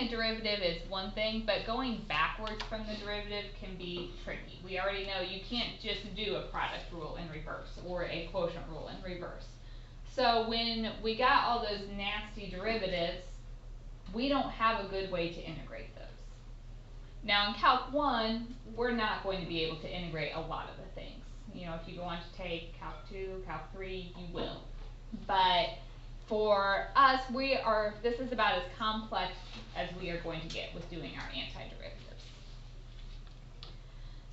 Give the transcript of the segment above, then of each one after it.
a derivative is one thing, but going backwards from the derivative can be tricky. We already know you can't just do a product rule in reverse or a quotient rule in reverse. So when we got all those nasty derivatives, we don't have a good way to integrate those. Now in Calc 1, we're not going to be able to integrate a lot of the things. You know, if you go on to take Calc 2, Calc 3, you will. But for us, this is about as complex as we are going to get with doing our antiderivatives.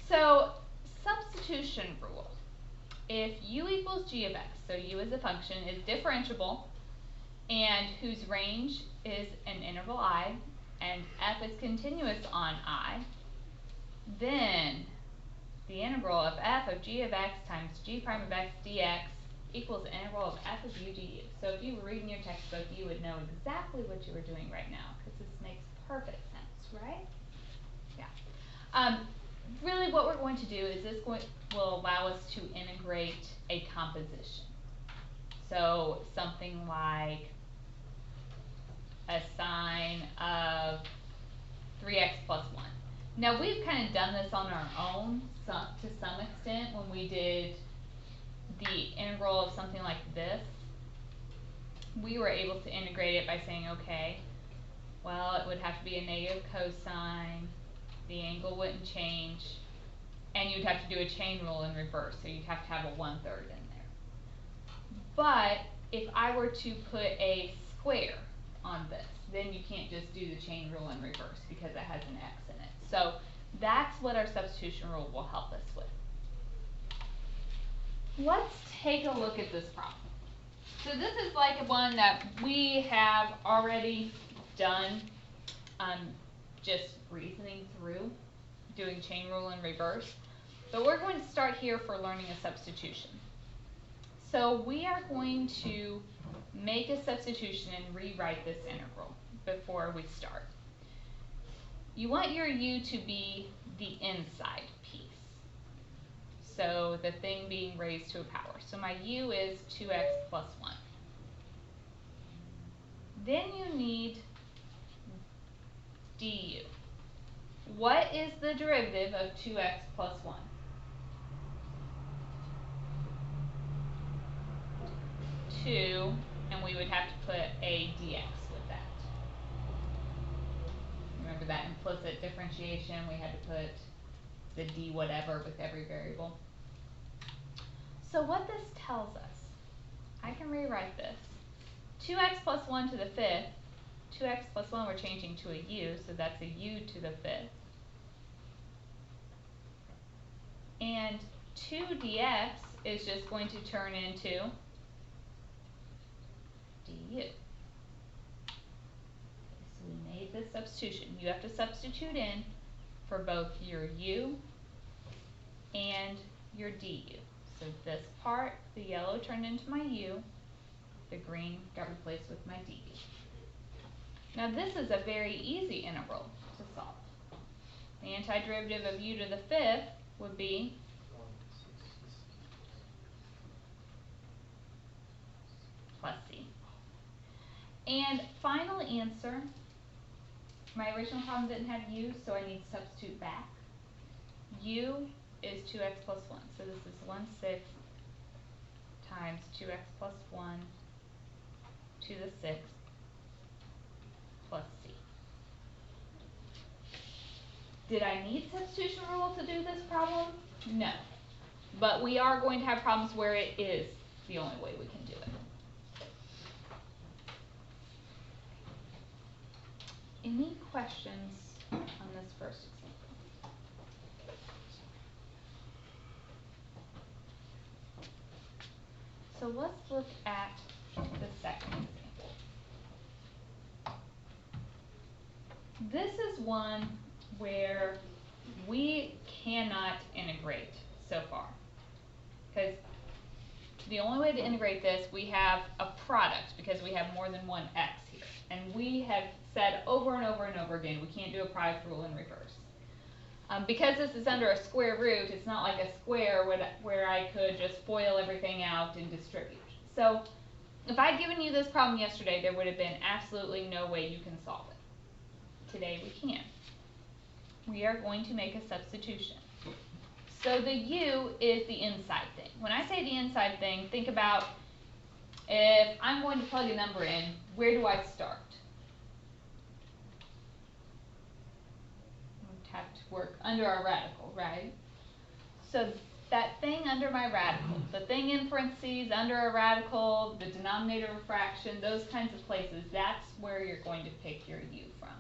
So, substitution rule. If u equals g of x, so u as a function, is differentiable and whose range is an interval I and f is continuous on I, then the integral of f of g of x times g prime of x dx equals the integral of f of u du. So if you were reading your textbook, you would know exactly what you were doing right now, because this makes perfect sense, right? Yeah. Really what we're going to do is this will allow us to integrate a composition. So something like a sine of 3x plus 1. Now we've kind of done this on our own to some extent when we did the integral of something like this. We were able to integrate it by saying, okay, well, it would have to be a negative cosine, the angle wouldn't change, and you'd have to do a chain rule in reverse, so you'd have to have a 1/3 in there. But if I were to put a square on this, then you can't just do the chain rule in reverse because it has an x in it. So that's what our substitution rule will help us with. Let's take a look at this problem. So this is like one that we have already done, just reasoning through, doing chain rule in reverse. But we're going to start here for learning a substitution. So we are going to make a substitution and rewrite this integral before we start. You want your u to be the inside piece. So the thing being raised to a power. So my u is 2x plus 1. Then you need du. What is the derivative of 2x plus 1? 2, and we would have to put a dx with that. Remember that implicit differentiation, we had to put the d whatever with every variable. So what this tells us, I can rewrite this. 2x plus 1 to the 5th, 2x plus 1 we're changing to a u, so that's a u to the 5th. And 2 dx is just going to turn into du. So we made this substitution. You have to substitute in for both your u and your du. So this part, the yellow turned into my u, the green got replaced with my du. Now this is a very easy integral to solve. The antiderivative of u to the 5th would be plus c. And final answer, my original problem didn't have u, so I need to substitute back. U is 2x plus 1, so this is 1/6 times 2x plus 1 to the 6th plus c. Did I need substitution rule to do this problem? No. But we are going to have problems where it is the only way we can do it. Any questions on this first example? So let's look at the second example. This is one where we cannot integrate so far, because the only way to integrate this, we have a product because we have more than one x here. And we have said over and over and over again, we can't do a product rule in reverse. Because this is under a square root, it's not like a square where I could just FOIL everything out and distribute. So if I'd given you this problem yesterday, there would have been absolutely no way you can solve it. today we can. We are going to make a substitution. So the u is the inside thing. When I say the inside thing, think about if I'm going to plug a number in, where do I start? I have to work under our radical, right? So that thing under my radical, the thing in parentheses, under a radical, the denominator of a fraction, those kinds of places, that's where you're going to pick your u from.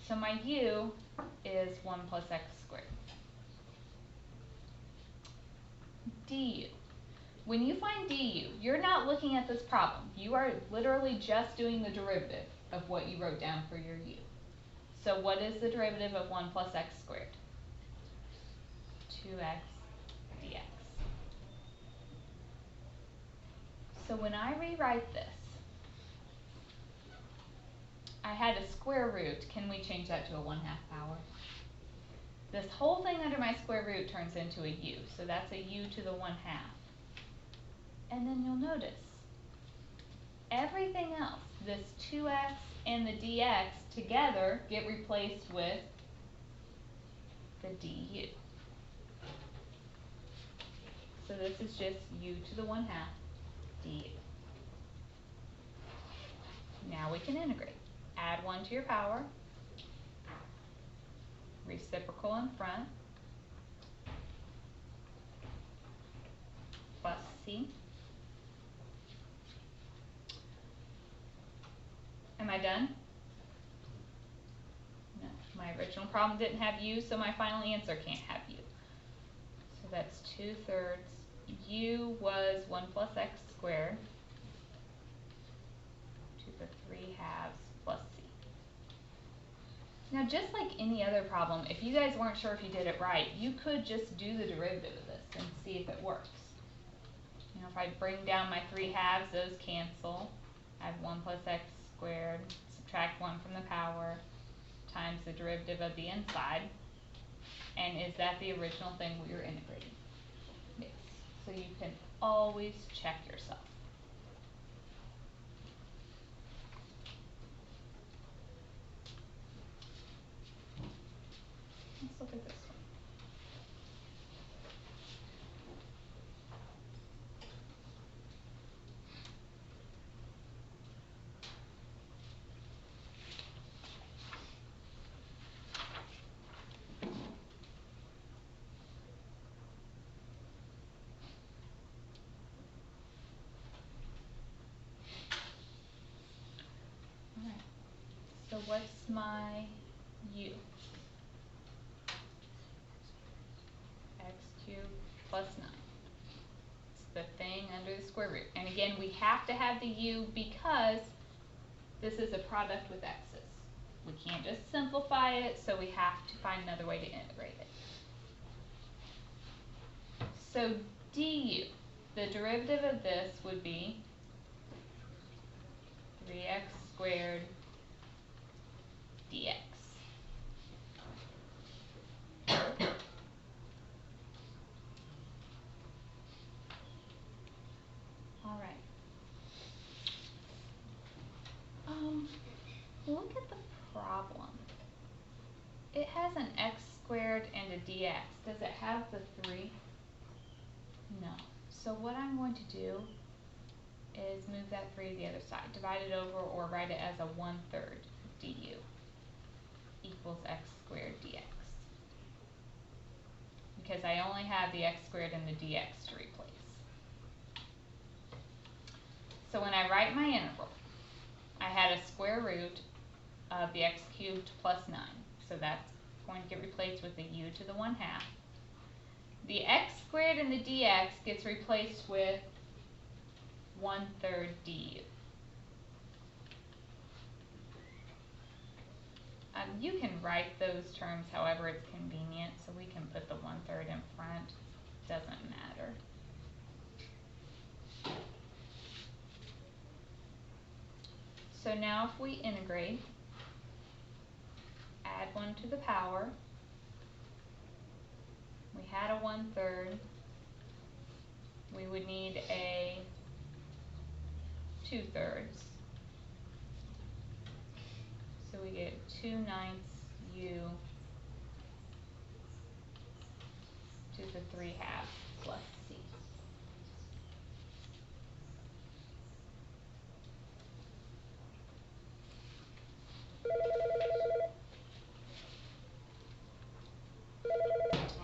So my u is 1 plus x squared. Du. When you find du, you're not looking at this problem. You are literally just doing the derivative of what you wrote down for your u. So what is the derivative of 1 plus x squared? 2x dx. So when I rewrite this, I had a square root. Can we change that to a 1/2 power? This whole thing under my square root turns into a u, so that's a u to the 1/2. And then you'll notice, everything else, this 2x and the dx together get replaced with the du. So this is just u to the 1/2 du. Now we can integrate. Add 1 to your power, reciprocal in front, plus c. Am I done? No, my original problem didn't have u, so my final answer can't have u. So that's 2/3. U was 1 plus x squared, 2/3 plus c. Now just like any other problem, if you guys weren't sure if you did it right, you could just do the derivative of this and see if it works. You know, if I bring down my 3/2, those cancel. I have 1 plus x squared, subtract 1 from the power, times the derivative of the inside. And is that the original thing we were integrating? Yes. So you can always check yourself. Let's look at this one. Alright, so what's my u? X cubed plus 9. It's the thing under the square root. And again, we have to have the u because this is a product with x's. We can't just simplify it, so we have to find another way to integrate it. So du, the derivative of this would be 3x squared dx. All right. Look at the problem. It has an x squared and a dx. Does it have the 3? No. So what I'm going to do is move that 3 to the other side. Divide it over or write it as a 1/3 du equals x squared dx. Because I only have the x squared and the dx to replace. So when I write my integral, I had a square root of the x cubed plus 9. So that's going to get replaced with the u to the 1/2. The x squared and the dx gets replaced with 1/3 du. You can write those terms however it's convenient, so we can put the 1/3 in front. Doesn't matter. So now if we integrate, add 1 to the power, we had a 1/3, we would need a 2/3. So we get 2/9 u to the 3/2 plus c.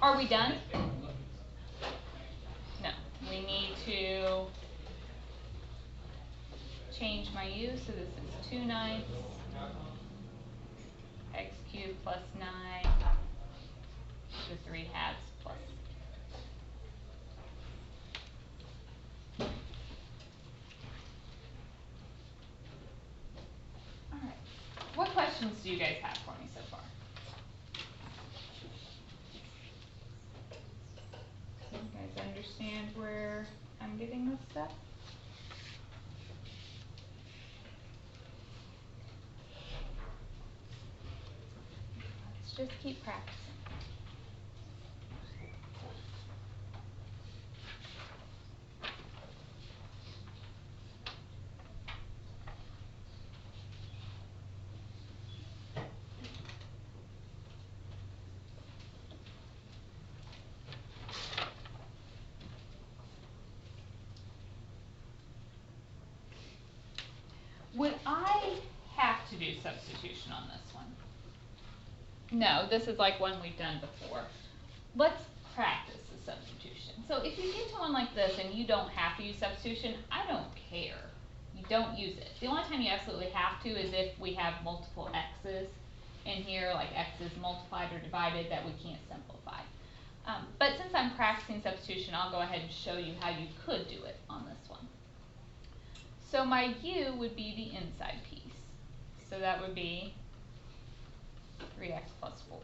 Are we done? No, we need to change my u, so this is 2/9 x cubed plus 9 to the 3/2 plus. Alright, what questions do you guys have for me so far? You guys understand where I'm getting this stuff? Let's just keep practicing. Would I have to do substitution on this one? No, this is like one we've done before. Let's practice the substitution. So if you get to one like this and you don't have to use substitution, I don't care. You don't use it. The only time you absolutely have to is if we have multiple x's in here, like x's multiplied or divided that we can't simplify. But since I'm practicing substitution, I'll go ahead and show you how you could do it on this one. So my u would be the inside piece. So that would be 3x plus 4.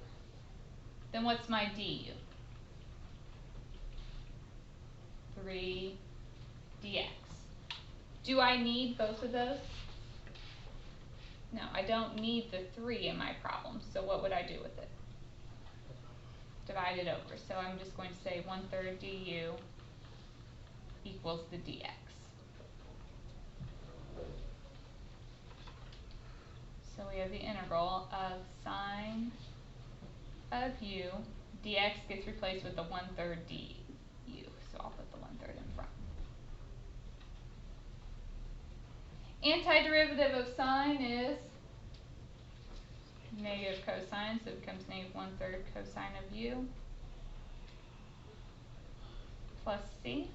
Then what's my du? 3 dx. Do I need both of those? No, I don't need the 3 in my problem. So what would I do with it? Divide it over. So I'm just going to say 1/3 du equals the dx. So we have the integral of sine of u. Dx gets replaced with the 1/3 du. So I'll put the 1/3 in front. Antiderivative of sine is negative cosine, so it becomes negative 1/3 cosine of u plus c.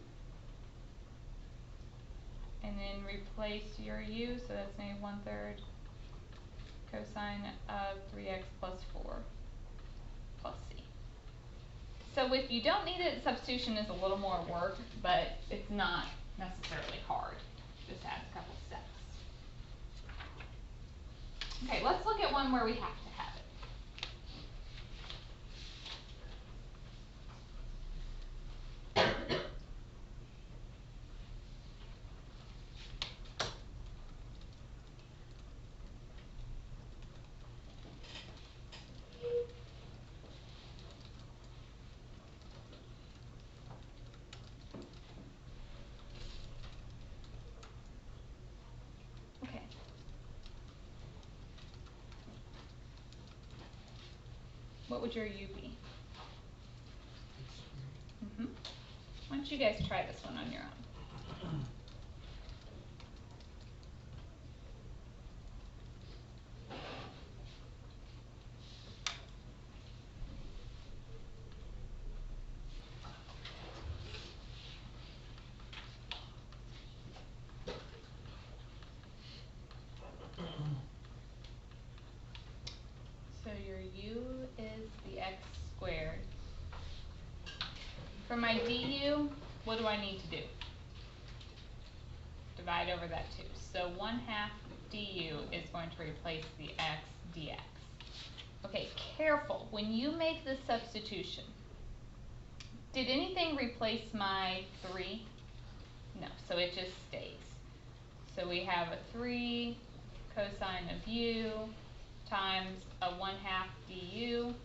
And then replace your u, so that's negative 1/3 cosine of 3x plus 4 plus c. So if you don't need it, substitution is a little more work, but it's not necessarily hard. Just adds a couple steps. Okay, let's look at one where we have to have it. Okay. What would your u be? Why don't you guys try this one on your own? So your u is the x squared. For my du, what do I need to do? Divide over that 2. So 1/2 du is going to replace the x dx. Okay, careful. When you make this substitution, did anything replace my 3? No, so it just stays. So we have a 3 cosine of u times a 1/2 du.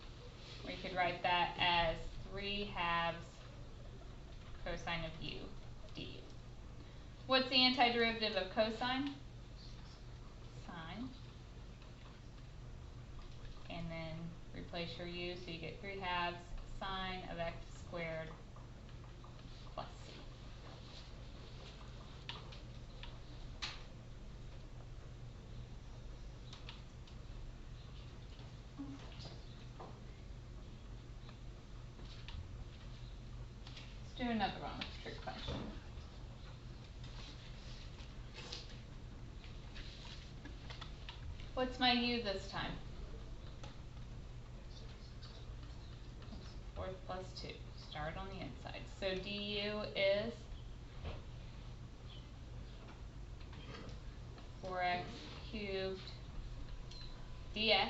We could write that as 3/2 cosine of u du. What's the antiderivative of cosine? Sine. and then replace your u, so you get 3/2 sine of x squared plus c. Let's do another one with trig function. What's my u this time? 4 plus 2. Start on the inside. So du is 4x cubed dx.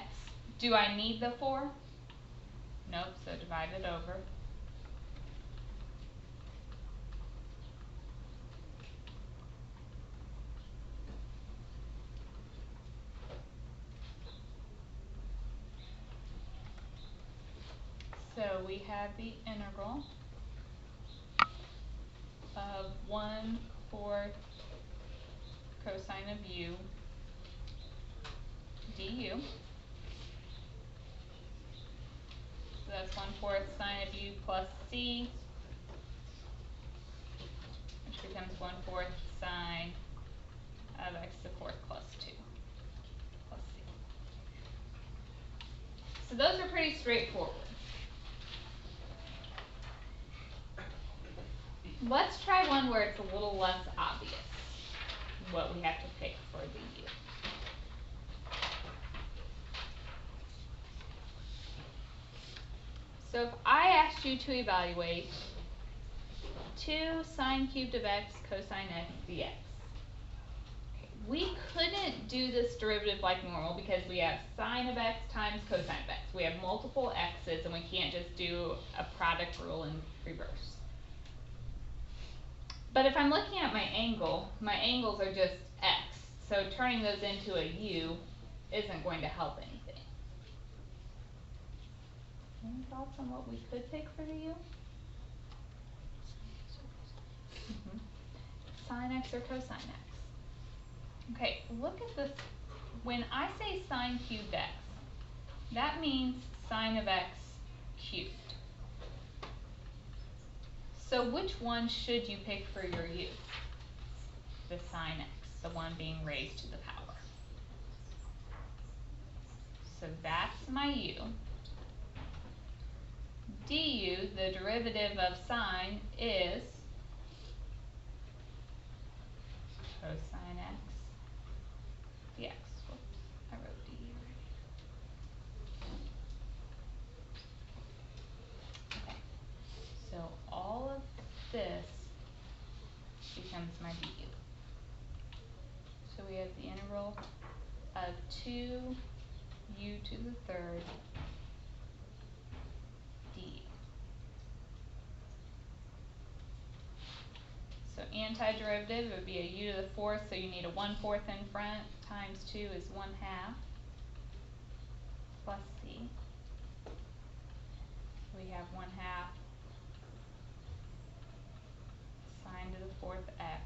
Do I need the 4? Nope, so divide it over. So we have the integral of 1/4 cosine of u du. So that's 1/4 sine of u plus c, which becomes 1/4 sine of x to the 4th plus 2 plus c. So those are pretty straightforward. Let's try one where it's a little less obvious what we have to pick for the u. So if I asked you to evaluate 2 sine cubed of x cosine x dx, we couldn't do this derivative like normal because we have sine of x times cosine of x. We have multiple x's and we can't just do a product rule in reverse. But if I'm looking at my angles are just x, so turning those into a u isn't going to help anything. Any thoughts on what we could pick for the u? Sine x or cosine x? Okay, look at this. When I say sine cubed x, that means sine of x cubed. So which one should you pick for your u? The sine x, the one being raised to the power. So that's my u. Du, the derivative of sine, is cosine x dx. Whoops, I wrote du already. Okay, so all of this becomes my du. So we have the integral of 2 u to the 3rd du. So antiderivative would be a u to the 4th, so you need a 1/4 in front, times 2 is 1/2 plus c. We have 1/2 sine to the 4th x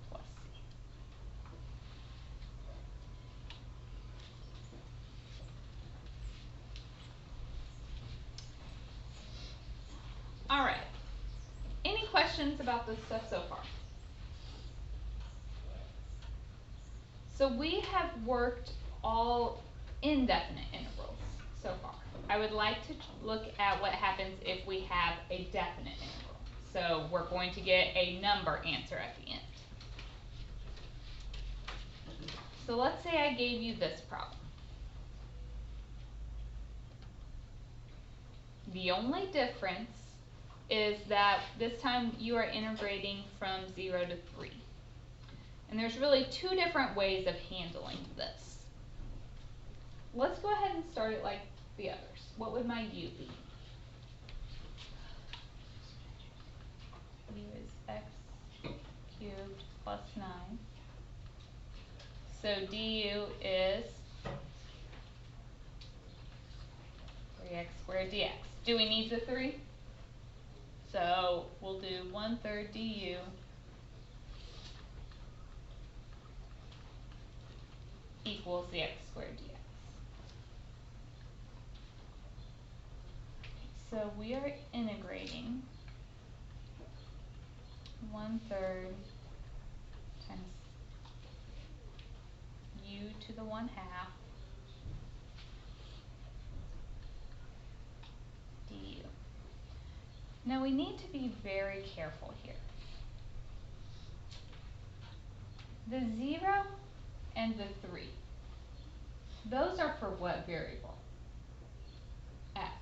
plus c. All right. Any questions about this stuff so far? So we have worked all indefinite integrals so far. I would like to look at what happens if we have a definite integral. So we're going to get a number answer at the end. So let's say I gave you this problem. The only difference is that this time you are integrating from 0 to 3. And there's really 2 different ways of handling this. Let's go ahead and start it like the others. What would my u be? U is x cubed plus 9. So du is 3x squared dx. Do we need the 3? So we'll do 1/3 du equals the x squared dx. So we are integrating 1/3 times u to the 1/2 du. Now we need to be very careful here. The 0 and the 3, those are for what variable? X.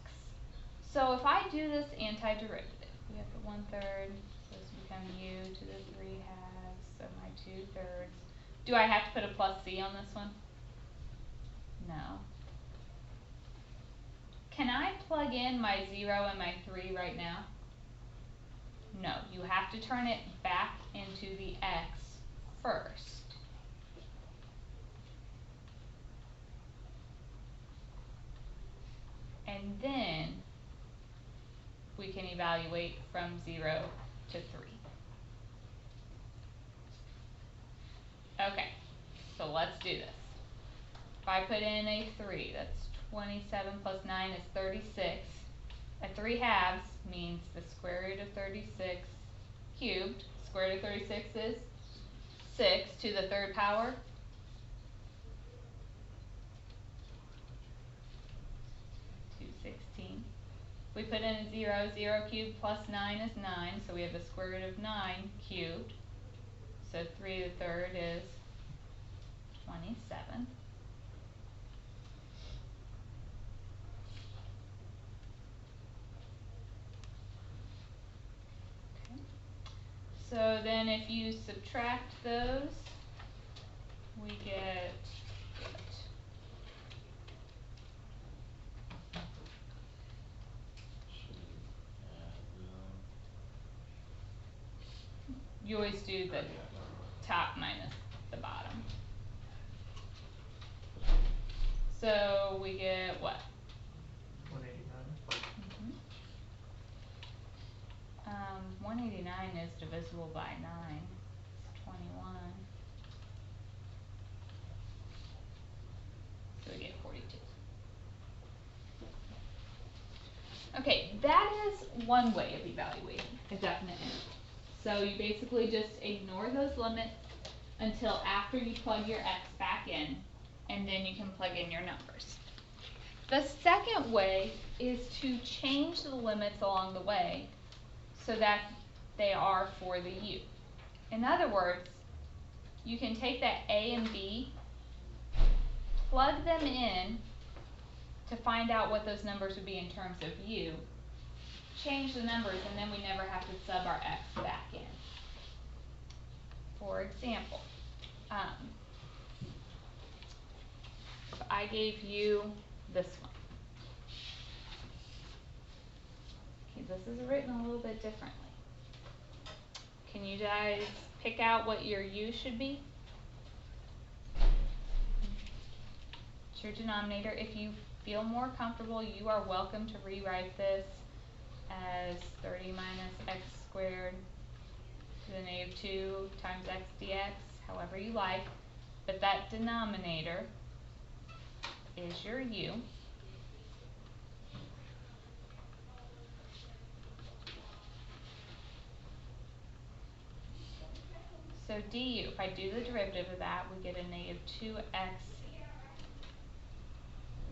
So if I do this antiderivative, we have the 1/3, so this will become u to the 3/2, so my 2/3. Do I have to put a plus c on this one? No. Can I plug in my 0 and my 3 right now? No, you have to turn it back into the x first. And then we can evaluate from 0 to 3. Okay, so let's do this. If I put in a 3, that's 27 plus 9 is 36. A 3/2 means the square root of 36 cubed. Square root of 36 is 6 to the 3rd power. We put in a 0, 0 cubed plus 9 is 9, so we have the square root of 9 cubed. So 3 to the 3rd is 27. Okay. So then if you subtract those, we get you always do the top minus the bottom. So we get what? 189. 189 is divisible by 9. It's 21. So we get 42. Okay, that is one way of evaluating a definite interval. So you basically just ignore those limits until after you plug your x back in, and then you can plug in your numbers. The second way is to change the limits along the way so that they are for the u. In other words, you can take that a and b, plug them in to find out what those numbers would be in terms of u, change the numbers, and then we never have to sub our x back in. For example, if I gave you this one. Okay, this is written a little bit differently. Can you guys pick out what your u should be? It's your denominator. If you feel more comfortable, you are welcome to rewrite this as 30 minus x squared to the negative 2 times x dx, however you like, but that denominator is your u. So du, if I do the derivative of that, we get a negative 2x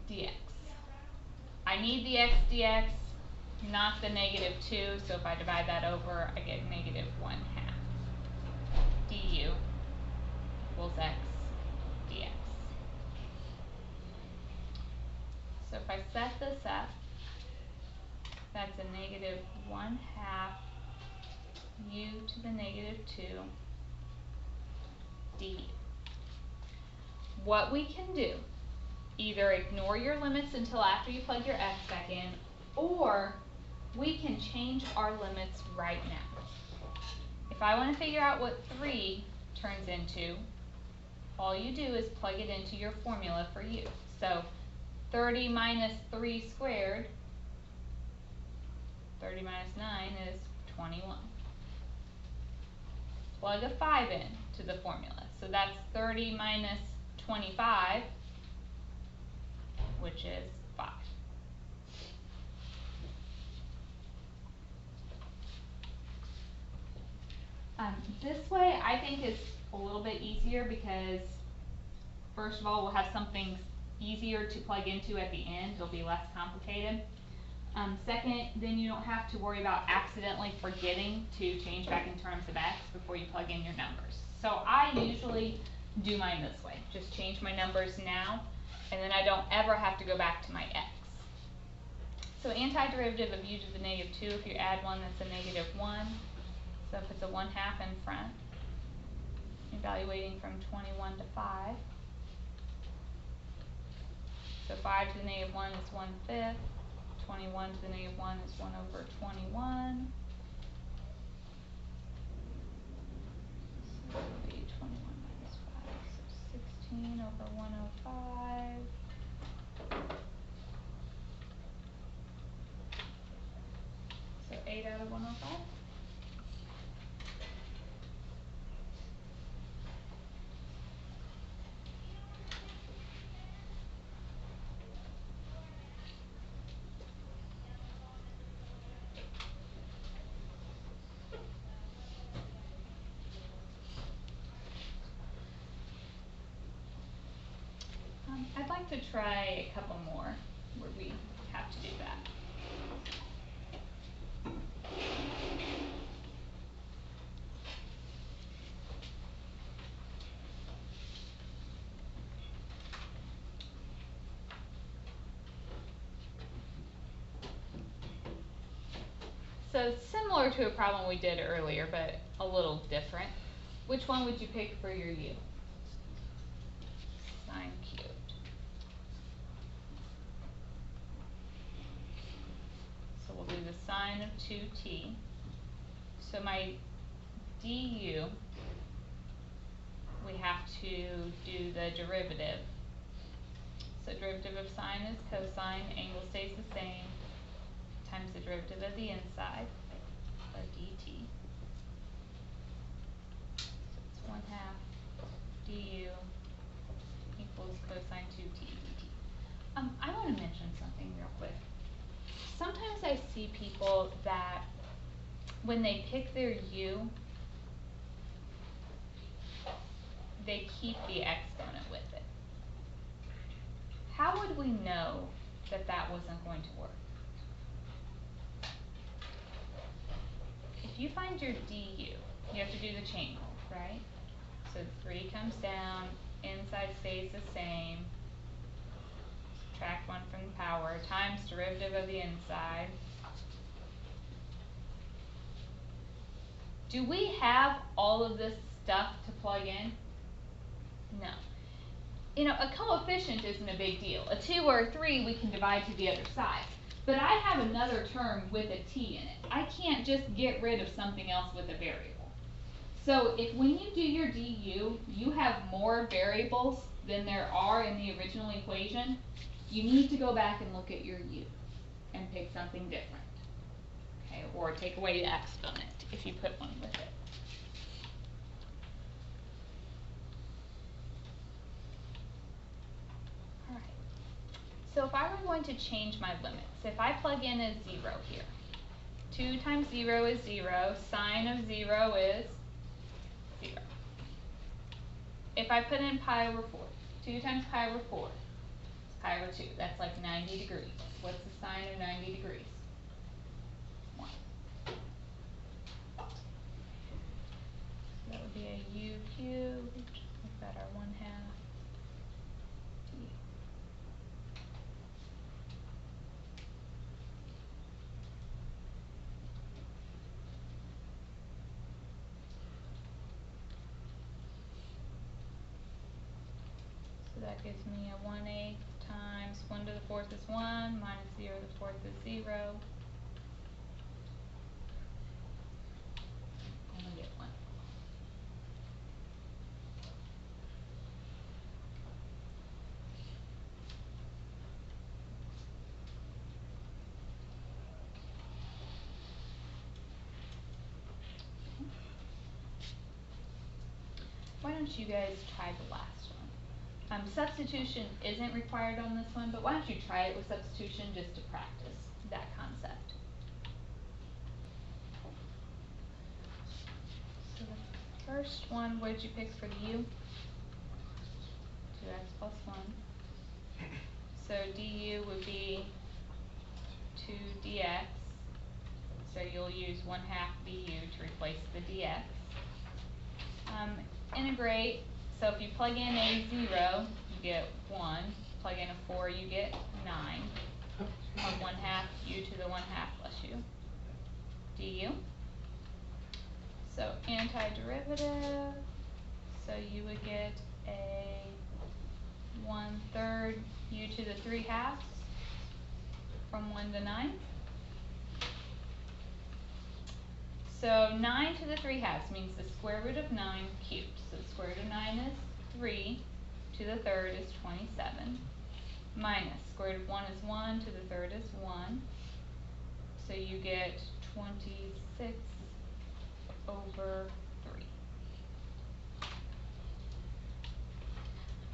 dx. I need the x dx, not the negative 2, so if I divide that over, I get negative 1/2 du equals x dx. So if I set this up, that's a negative 1/2 u to the negative 2 du. What we can do, either ignore your limits until after you plug your x back in, or we can change our limits right now. If I want to figure out what 3 turns into, all you do is plug it into your formula for u. So 30 minus 3 squared, 30 minus 9 is 21. Plug a 5 in to the formula. So that's 30 minus 25, which is 5. This way I think is a little bit easier because first of all, we'll have something easier to plug into at the end. It'll be less complicated. Second, then you don't have to worry about accidentally forgetting to change back in terms of x before you plug in your numbers. So I usually do mine this way. Just change my numbers now, and then I don't ever have to go back to my x. So antiderivative of u to the negative 2, if you add one, that's a negative 1. So if it's a 1/2 in front, evaluating from 21 to 5. So 5 to the negative 1 is 1/5. 21 to the negative 1 is 1 over 21. So it will be 21 minus 5, so 16 over 105. So 8 out of 105. I'd like to try a couple more where we have to do that. So similar to a problem we did earlier, but a little different. Which one would you pick for your u? Sine cubed. So we'll do the sine of 2t. So my du, we have to do the derivative. So derivative of sine is cosine, angle stays the same, times the derivative of the inside, or dt. So it's 1/2 du equals cosine 2t dt. I want to mention something real quick. Sometimes I see people that when they pick their u, they keep the exponent with it. How would we know that that wasn't going to work? If you find your du, you have to do the chain rule, right? So 3 comes down, inside stays the same, subtract 1 from the power, times derivative of the inside. Do we have all of this stuff to plug in? No. You know, a coefficient isn't a big deal. A 2 or a 3 we can divide to the other side. But I have another term with a t in it. I can't just get rid of something else with a variable. So if when you do your du, you have more variables than there are in the original equation, you need to go back and look at your u and pick something different. Okay, or take away the exponent if you put one with it. Alright. So if I were going to change my limits, if I plug in a 0 here, 2 times 0 is 0, sine of 0 is 0. If I put in pi over 4, 2 times pi over 4 is pi over 2. That's like 90 degrees. What's the sine of 90 degrees? 1. So that would be a u cubed, make that our 1/2 d. So that gives me a 1/8 times 1 to the 4th is 1, minus 0 to the 4th is 0. Only get 1. Why don't you guys try the last one? Substitution isn't required on this one, but why don't you try it with substitution just to practice that concept. So let's first one, what did you pick for the u? 2x plus 1. So du would be 2dx. So you'll use 1/2 du to replace the dx. Integrate, so if you plug in a 0, you get 1. Plug in a 4, you get 9. 1/2 u to the 1/2 plus u. Du. So antiderivative, so you would get a 1/3 u to the 3/2 from 1 to 9. So 9 to the 3/2 means the square root of 9 cubed. So the square root of 9 is 3, to the 3rd is 27, minus square root of 1 is 1, to the 3rd is 1. So you get 26 over 3.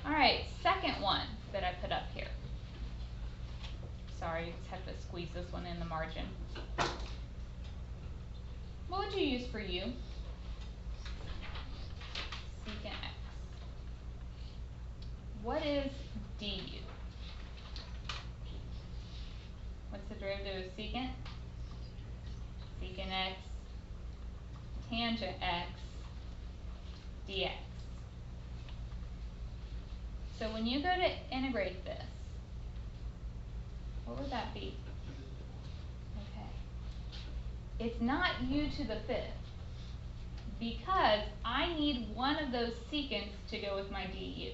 Alright, second one that I put up here. Sorry, I just have to squeeze this one in the margin. What would you use for u? Secant x. What is du? What's the derivative of secant? Secant x, tangent x, dx. So when you go to integrate this, what would that be? Okay. It's not u to the 5th because I need one of those secants to go with my du.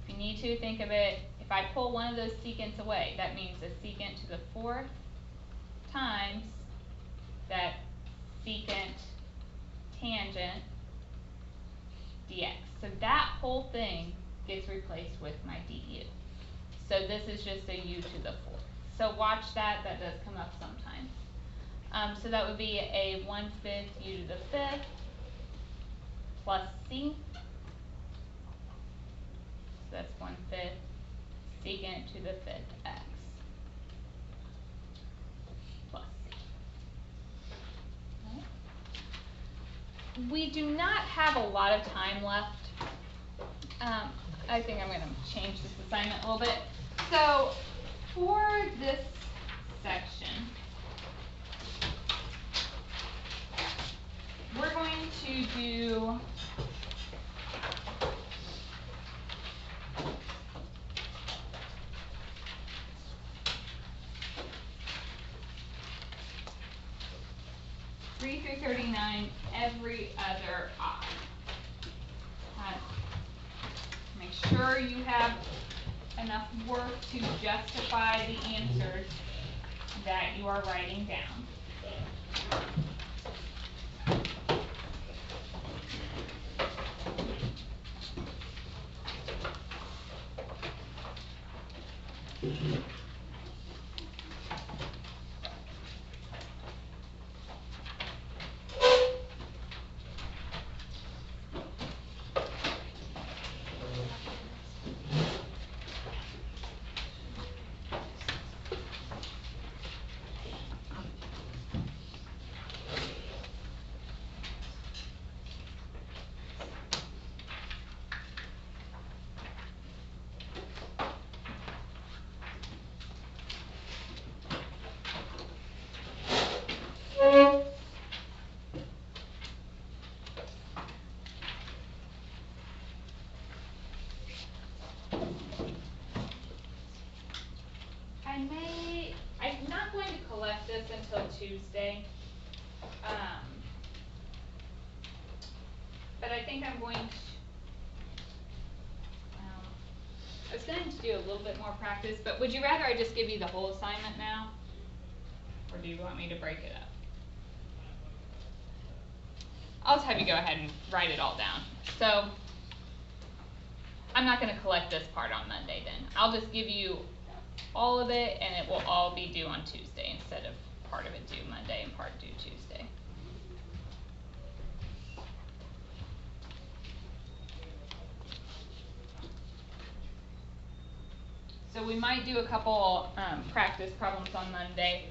If you need to think of it, if I pull one of those secants away, that means a secant to the 4th times that secant tangent dx. So that whole thing gets replaced with my du. So this is just a u to the 4th. So watch that, that does come up sometimes. So that would be a 1/5 u to the 5th plus c. So that's 1/5 secant to the 5th x plus c. Right. We do not have a lot of time left. I think I'm going to change this assignment a little bit. So for this section, we're going to do (3 through 39) every other odd. Make sure you have enough work to justify the answers that you are writing down. I'm not going to collect this until Tuesday, but I think I'm going to, I was going to do a little bit more practice, but would you rather I just give you the whole assignment now, or do you want me to break it up? I'll just have you go ahead and write it all down. So I'm not going to collect this part on Monday then. I'll just give you all of it, and it will all be due on Tuesday instead of part of it due Monday and part due Tuesday. So we might do a couple practice problems on Monday,